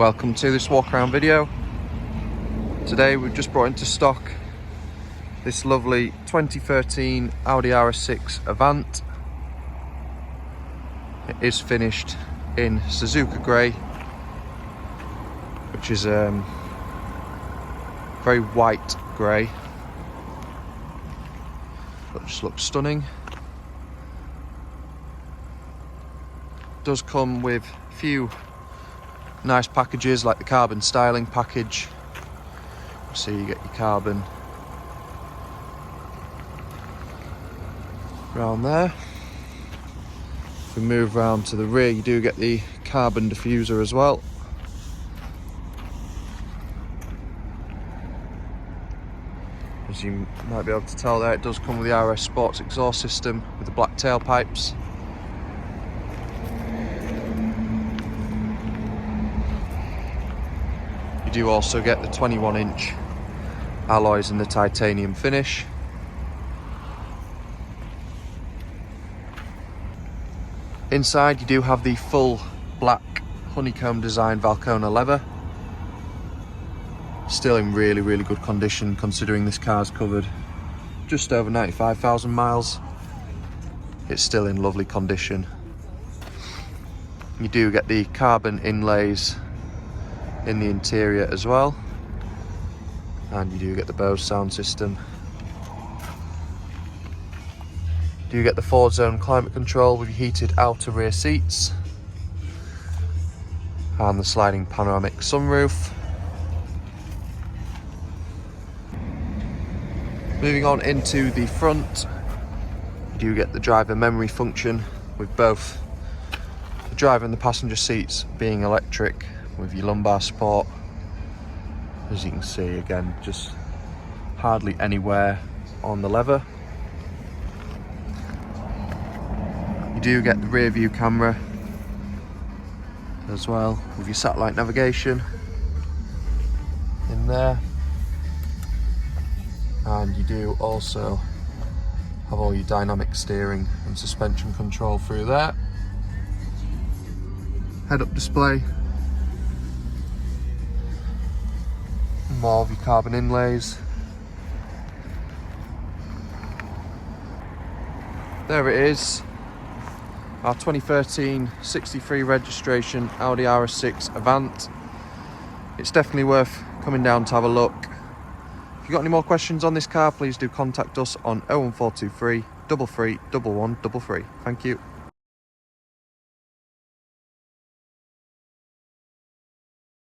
Welcome to this walk around video. Today we've just brought into stock this lovely 2013 Audi RS6 Avant. It is finished in Suzuka Grey, which is very white grey, but just looks stunning. Does come with a few nice packages like the carbon styling package. So you get your carbon around there. If we move around to the rear, you do get the carbon diffuser as well. As you might be able to tell there, it does come with the RS Sports exhaust system with the black tailpipes. You do also get the 21-inch alloys in the titanium finish. Inside you do have the full black honeycomb design Valcona leather. Still in really good condition considering this car's covered just over 95,000 miles. It's still in lovely condition. You do get the carbon inlays in the interior as well, and you do get the BOSE sound system. You do get the 4-zone climate control with your heated outer rear seats and the sliding panoramic sunroof. Moving on into the front, you do get the driver memory function with both the driver and the passenger seats being electric, with your lumbar support. As you can see, again, just hardly anywhere on the leather. You do get the rear view camera as well with your satellite navigation in there, and you do also have all your dynamic steering and suspension control through there. Head-up display, more of your carbon inlays. There it is, our 2013 63 registration Audi RS6 Avant. It's definitely worth coming down to have a look. If you've got any more questions on this car, please do contact us on 01423 33 1133. Thank you.